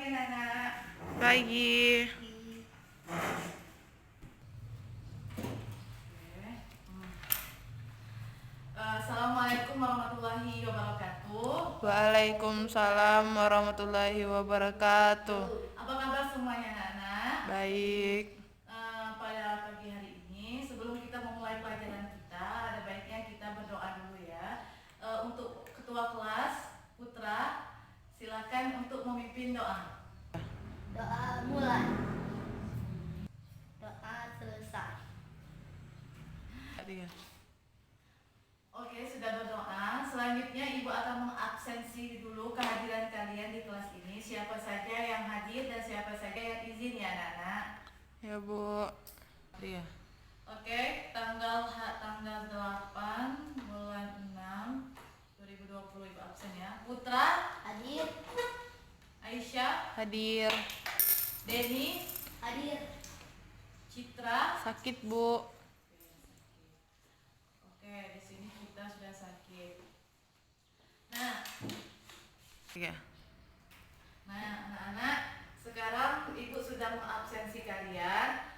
pagi Nana. Pagi. Assalamualaikum warahmatullahi wabarakatuh. Waalaikumsalam warahmatullahi wabarakatuh. Apa kabar semuanya Nana? Baik. Pada pagi hari ini, sebelum kita memulai pelajaran kita, ada baiknya kita berdoa dulu ya. Untuk ketua kelas Putra, silakan untuk memimpin doa. Doa mulai. Doa selesai. Oke, sudah berdoa. Selanjutnya Ibu akan mengabsensi dulu kehadiran kalian di kelas ini. Siapa saja yang hadir dan siapa saja yang izin ya Nana. Ya Bu. Iya. Oke, tanggal 8 bulan 6 2020 Ibu absen ya. Putra Hadir. Aisyah, Hadir. Denny, Hadir. Citra. Sakit Bu. Oke, di sini kita sudah sakit. Nah, Iya. anak-anak, sekarang Ibu sudah mengabsensi kalian.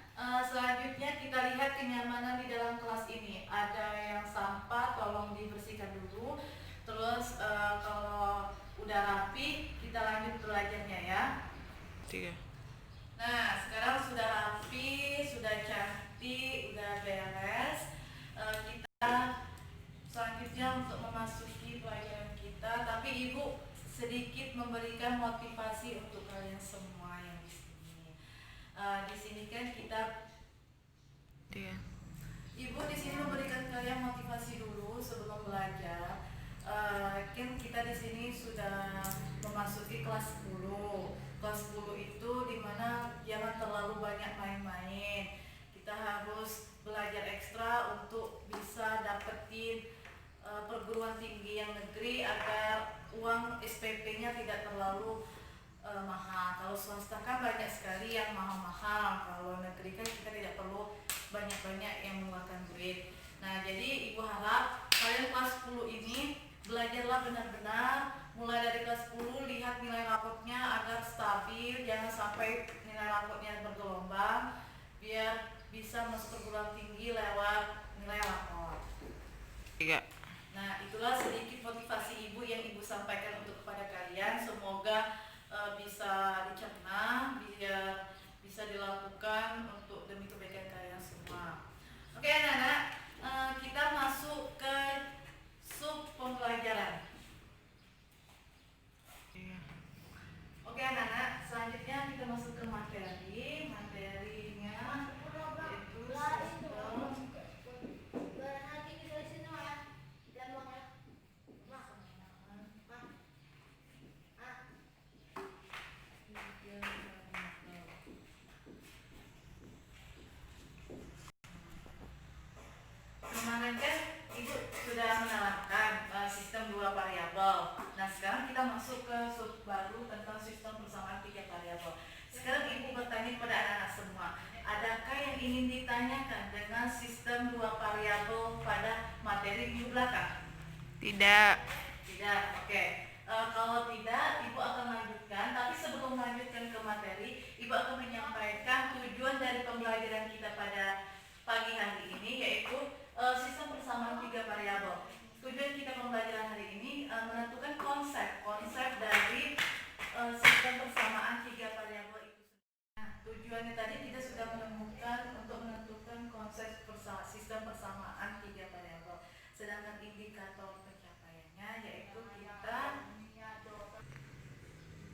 Selanjutnya kita lihat kenyamanan di dalam kelas ini. Ada yang sampah, tolong dibersihkan dulu. Terus kalau udah rapi, kita lanjut belajarnya ya. Iya. Nah, sekarang sudah rapi, sudah cantik, udah beres. Kita selanjutnya untuk memasuki pelajaran kita. Tapi Ibu sedikit memberikan motivasi untuk kalian semua yang di sini. Di sini kan kita, Iya. Ibu di sini memberikan kalian motivasi dulu sebelum belajar. Kan kita di sini sudah memasuki kelas 10. Kelas 10 itu dimana jangan terlalu banyak main-main. Kita harus belajar ekstra untuk bisa dapetin perguruan tinggi yang negeri agar uang SPP-nya tidak terlalu mahal. Kalau swasta kan banyak sekali yang mahal-mahal. Kalau negeri kan kita tidak perlu banyak-banyak yang mengeluarkan duit. Nah, jadi Ibu harap kalian kelas 10 ini belajarlah benar-benar. Mulai dari kelas 10 lihat nilai rapotnya agar stabil, jangan sampai nilai rapotnya bergelombang, biar bisa masuk perguruan tinggi lewat nilai rapot. Iya. Nah, itulah sedikit motivasi Ibu yang Ibu sampaikan untuk kepada kalian. Semoga bisa dicerna, biar bisa dilakukan untuk demi kebaikan kalian semua. Oke, anak-anak, kita masuk ke sub pembelajaran. Iya. Oke, anak-anak, selanjutnya kita masuk ke materi. Materinya yaitu sistem. Kemarin kan Ibu sudah menerapkan sistem 2 variabel. Nah, sekarang kita masuk ke sub baru tentang sistem persamaan 3 variabel. Sekarang Ibu bertanya kepada anak-anak semua, adakah yang ingin ditanyakan dengan sistem 2 variabel pada materi minggu belakang? Tidak. Tidak, oke. Kalau tidak, Ibu akan lanjutkan. Tapi sebelum melanjutkan ke materi, Ibu akan menyampaikan tujuan dari pembelajaran kita pada pagi hari ini, yaitu sistem persamaan 3 variabel. Tujuan kita pembelajaran hari ini menentukan konsep dari sistem persamaan 3 variabel itu. Nah, tujuannya tadi kita sudah menemukan untuk menentukan konsep sistem persamaan 3 variabel. Sedangkan indikator pencapaiannya yaitu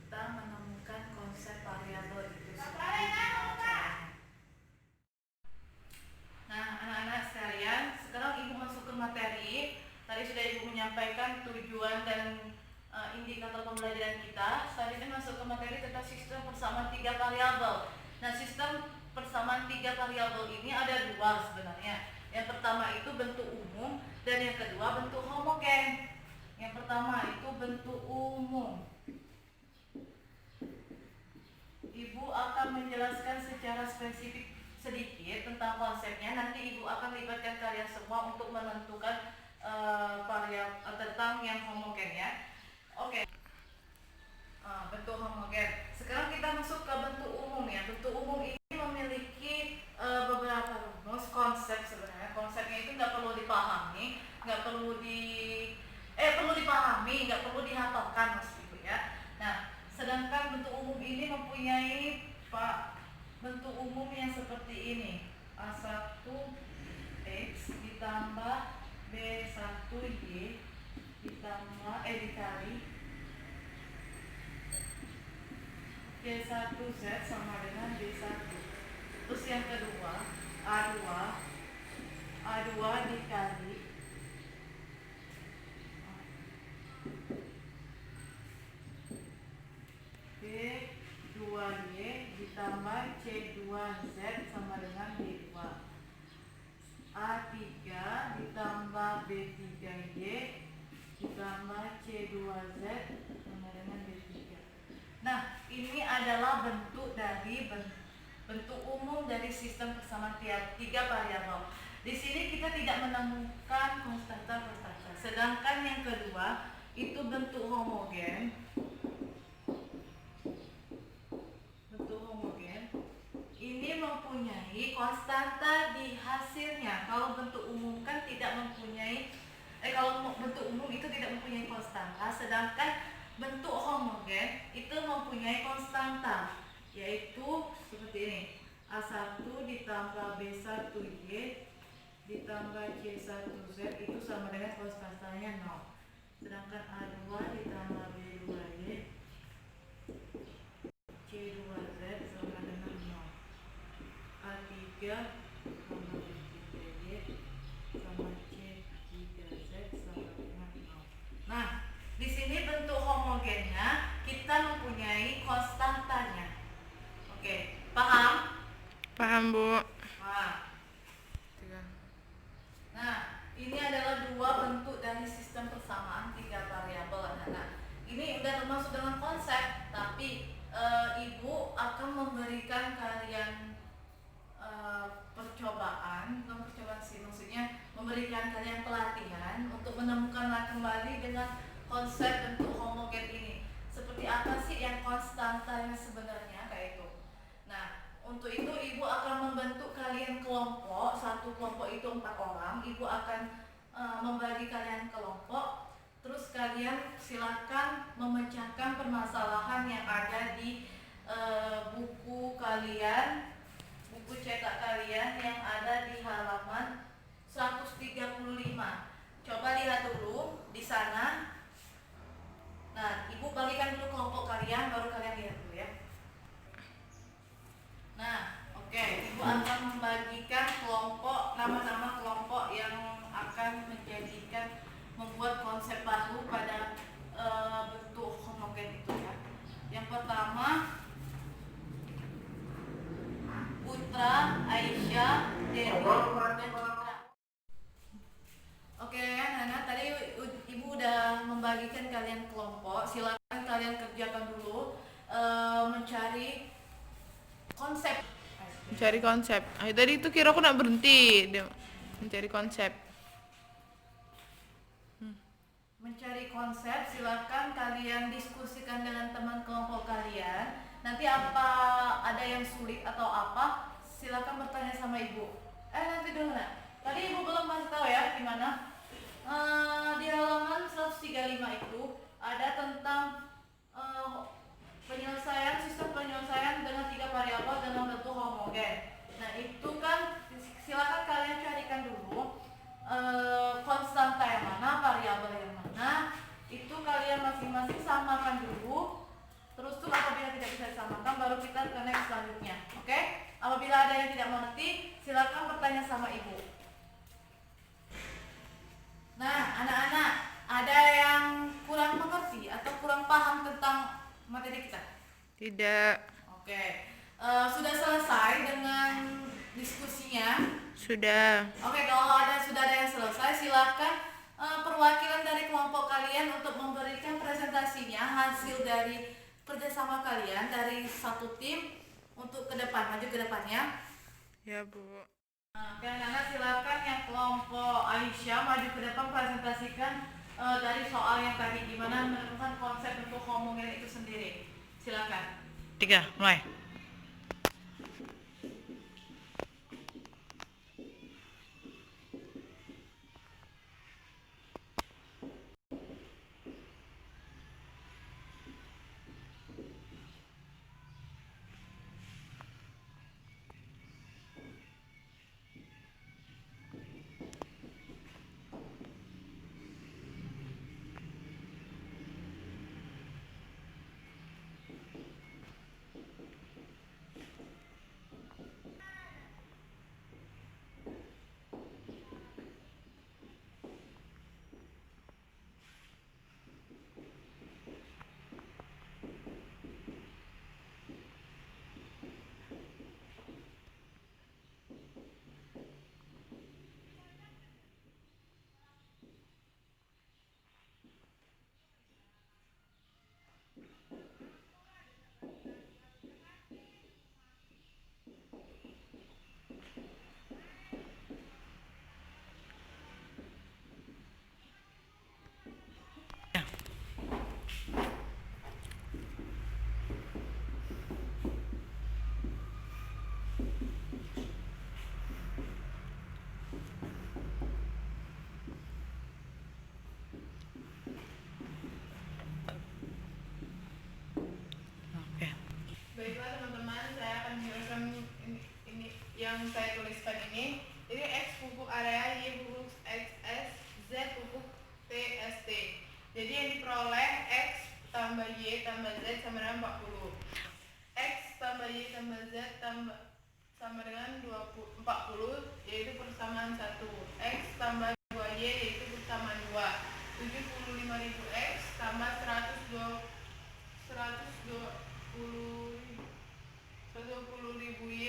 kita menemukan konsep variabel itu sendiri. Nah, anak-anak sekalian, sekarang Ibu masuk ke materi. Tadi sudah Ibu menyampaikan tujuan dan indikator pembelajaran kita. Selanjutnya masuk ke materi tentang sistem persamaan 3 variabel. Nah, sistem persamaan 3 variabel ini ada 2 sebenarnya. Yang pertama itu bentuk umum dan yang kedua bentuk homogen. Yang pertama itu bentuk umum. Ibu akan menjelaskan secara spesifik sedikit tentang konsepnya. Nanti Ibu akan libatkan kalian semua untuk menentukan variabel tentang yang homogen ya. Oke. Bentuk homogen. sekarang kita masuk ke bentuk umum ya. Bentuk umum ini memiliki beberapa rumus konsep sebenarnya. Konsepnya itu nggak perlu dipahami, perlu dipahami, nggak perlu dihafalkan Mas Ibu ya. Nah, sedangkan bentuk umum ini mempunyai bentuk umum yang seperti ini. A1X ditambah B1Y dikali C1Z sama dengan B1. Terus yang kedua A2 dikali B2Y ditambah C2Z sama dengan B2. A3 ditambah B3Y ditambah C2Z sama dengan B3. Nah, ini adalah bentuk umum dari sistem persamaan tiga variabel. Di sini kita tidak menemukan konstanta. Sedangkan yang kedua itu bentuk homogen. Ini mempunyai konstanta di hasilnya. Kalau bentuk umum kan tidak mempunyai kalau bentuk umum itu tidak mempunyai konstanta, sedangkan bentuk homogen itu mempunyai konstanta, yaitu seperti ini. A1 ditambah B1Y ditambah C1Z itu sama dengan konstantanya 0. Sedangkan A2 ditambah B2Y C2Z sama dengan 0. A3 tambah B3Y sama C3Z sama dengan 0. Nah, di sini bentuk homogennya kita mempunyai konstantanya. Oke, paham? Paham, Bu. Nah, ini adalah dua bentuk dari sistem persamaan tiga variabel anak-anak. Ini udah termasuk dengan konsep, tapi Ibu akan memberikan kalian percobaan, bukan percobaan sih, maksudnya memberikan kalian pelatihan untuk menemukan kembali dengan konsep bentuk homogen ini. Seperti apa sih yang konstantanya sebenarnya kayak itu. Nah, untuk itu Ibu akan membentuk kalian kelompok. Satu kelompok itu 4 orang. Ibu akan membagi kalian kelompok. Terus kalian silakan memecahkan permasalahan yang ada di buku kalian, buku cetak kalian yang ada di halaman 135. Coba lihat dulu di sana. Nah, Ibu bagikan dulu kelompok kalian, baru kalian lihat dulu ya. Nah, oke, Ibu akan membagikan kelompok, nama-nama kelompok yang akan membuat konsep baru pada bentuk homogen itu ya. Yang pertama, Putra, Aisyah, Dewi, dan Citra. Oke, Nana, tadi Ibu udah membagikan kalian kelompok. Silakan kalian kerjakan dulu mencari konsep. Tadi itu kira aku nak berhenti dia mencari konsep. Mencari konsep, silakan kalian diskusikan dengan teman kelompok kalian. Nanti apa ada yang sulit atau apa, silakan bertanya sama Ibu. Nanti dulu nak. Tadi Ibu belum masih tahu ya gimana? Di halaman 135 itu ada tentang sistem penyelesaian dengan 3 variabel dalam bentuk homogen. Nah, itu kan silakan kalian carikan dulu konstanta yang mana, variabel yang mana. Itu kalian masing-masing samakan dulu. Terus tuh apabila tidak bisa disamakan, baru kita ke next selanjutnya. Oke? Apabila ada yang tidak mengerti, silakan bertanya sama Ibu. Nah, anak-anak, ada yang kurang mengerti atau kurang paham tentang materi kita? Tidak. Oke. Sudah selesai dengan diskusinya? Sudah. Oke, kalau sudah ada yang selesai, silakan perwakilan dari kelompok kalian untuk memberikan presentasinya, hasil dari kerjasama kalian dari satu tim untuk ke depan, maju ke depannya. Ya, Bu. Oke, Nana, silakan yang kelompok Aisyah maju ke depan, presentasikan dari soal yang tadi gimana menemukan konsep bentuk homogen itu sendiri. Silakan. 3, mulai. Oke. Baiklah teman-teman, saya akan menjelaskan ini yang saya tuliskan ini. Jadi X pupuk area, Y pupuk XS, Z pupuk TST. Jadi yang diperoleh X tambah Y tambah Z sama dengan 40. X tambah Y tambah Z sama dengan 40, yaitu persamaan 1. X tambah 2Y yaitu persamaan 2. 75.000 X tambah 120.000 Y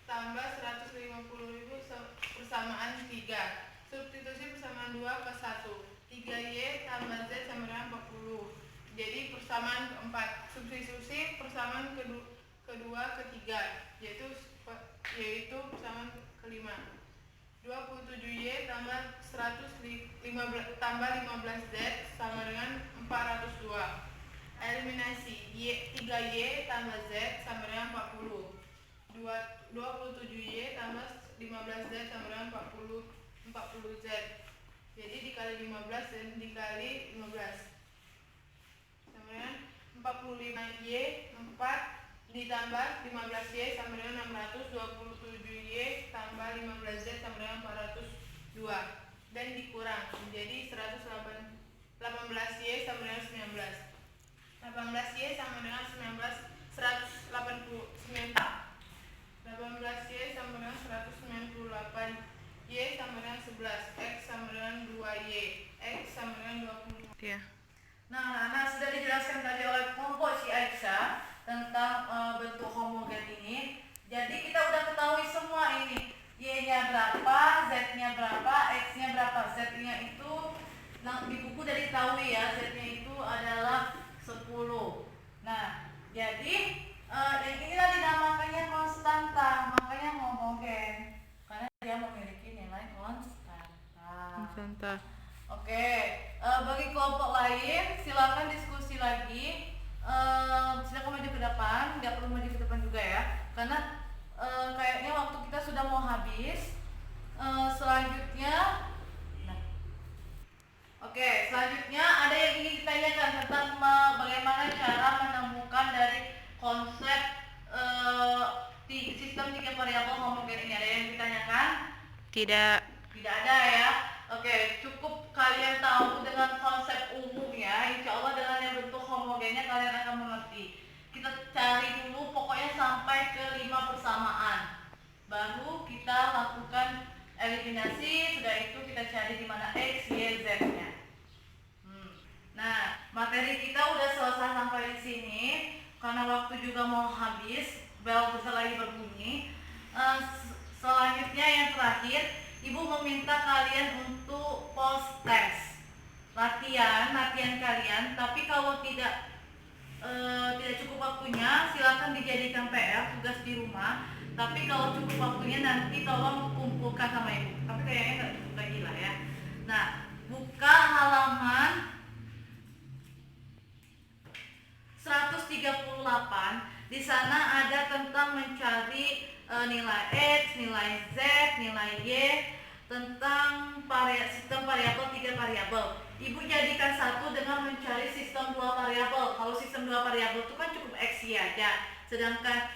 tambah 150.000 persamaan 3. Substitusi persamaan 2 ke 1. 3Y tambah Z sama dengan 40. Jadi persamaan keempat. Substitusi persamaan kedua ketiga, yaitu persamaan kelima. 27Y tambah 15Z sama dengan 402. Eliminasi. 3Y tambah Z sama dengan 40. 27Y tambah 15Z sama dengan 40Z. Jadi dikali 15 dan dikali 15 sama dengan 45Y. 4 ditambah 15Y sama dengan 600. 27Y tambah 15Z sama dengan 402 dan dikurang menjadi 18Y sama dengan 19. 18Y sama dengan 19, 189. 18Y sama dengan 198. Y sama dengan 11. X sama dengan 2Y. X sama dengan 20. Iya. Nah, sudah dijelaskan tadi oleh kelompok si Aisyah tentang bentuk homogen ini. Jadi kita udah ketahui semua ini. Y-nya berapa, Z-nya berapa, X-nya berapa. Z-nya itu di buku udah diketahui ya, Z-nya itu adalah 10. Nah, jadi yang inilah dinamakannya konstanta, makanya homogen karena dia memiliki nilai konstanta. Oke, bagi kelompok lain silakan diskusi lagi. Silakan maju ke depan, nggak perlu maju ke depan juga ya, karena kayaknya waktu kita sudah mau habis. Selanjutnya, selanjutnya ada yang ingin ditanyakan tentang bagaimana cara menemukan dari konsep sistem 3 variabel homogen ini. Ada yang ditanyakan? Tidak. Tidak ada ya. Oke, cukup kalian tahu dengan konsep umum ya. Insya Allah dengan yang bentuk homogennya kalian akan mengerti. Kita cari dulu pokoknya sampai ke 5 persamaan. Baru kita lakukan eliminasi. Sudah itu kita cari di mana X, Y, Z-nya. Nah, materi kita udah selesai sampai di sini. Karena waktu juga mau habis, bel besar lagi berbunyi. Selanjutnya yang terakhir, Ibu meminta kalian untuk post test latihan kalian. Tapi kalau tidak cukup waktunya, silakan dijadikan PR tugas di rumah. Tapi kalau cukup waktunya nanti tolong kumpulkan sama Ibu. Tapi kayaknya nggak cukup lagi lah ya. Nah, buka halaman 138. Di sana ada tentang mencari nilai X, nilai Z, nilai Y, tentang sistem variabel 3 variabel. Ibu jadikan satu dengan mencari sistem 2 variabel. Kalau sistem 2 variabel itu kan cukup X, Y aja. Sedangkan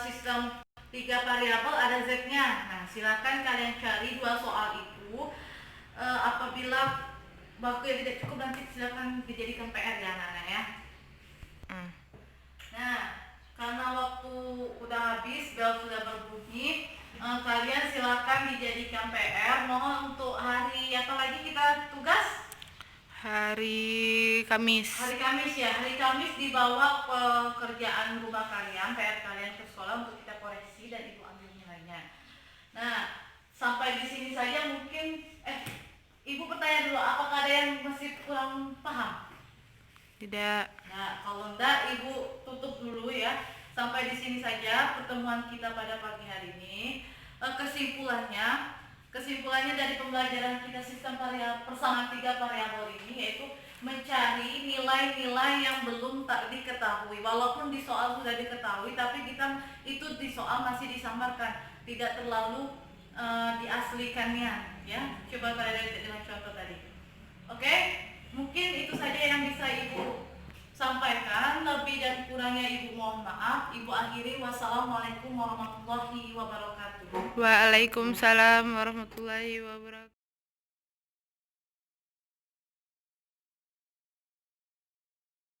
sistem 3 variabel ada Z-nya. Nah, silakan kalian cari 2 soal itu. Apabila waktu yang tidak cukup, nanti silakan dijadikan PR ya anak-anak ya. Nah, karena waktu udah habis, bel sudah berbunyi, kalian silakan dijadikan PR. Mohon untuk hari apa lagi kita tugas? Hari Kamis. Hari Kamis ya. Hari Kamis dibawa pekerjaan rumah kalian, PR kalian ke sekolah untuk kita koreksi dan ibu ambil nilainya. Nah, sampai di sini saja mungkin. Ibu bertanya dulu, apakah ada yang masih kurang paham? Tidak. Nah, kalau enggak, ibu tutup dulu ya. Sampai di sini saja pertemuan kita pada pagi hari ini. Kesimpulannya dari pembelajaran kita sistem persamaan 3 variabel ini yaitu mencari nilai-nilai yang belum tak diketahui. Walaupun di soal sudah diketahui, tapi kita itu di soal masih disamarkan, tidak terlalu diaslikannya ya. Coba kalian dengan contoh tadi. Oke, mungkin itu saja yang bisa ibu sampaikan. Lebih dan kurangnya ibu mohon maaf. Ibu akhiri, wassalamualaikum warahmatullahi wabarakatuh. Waalaikumsalam warahmatullahi wabarakatuh.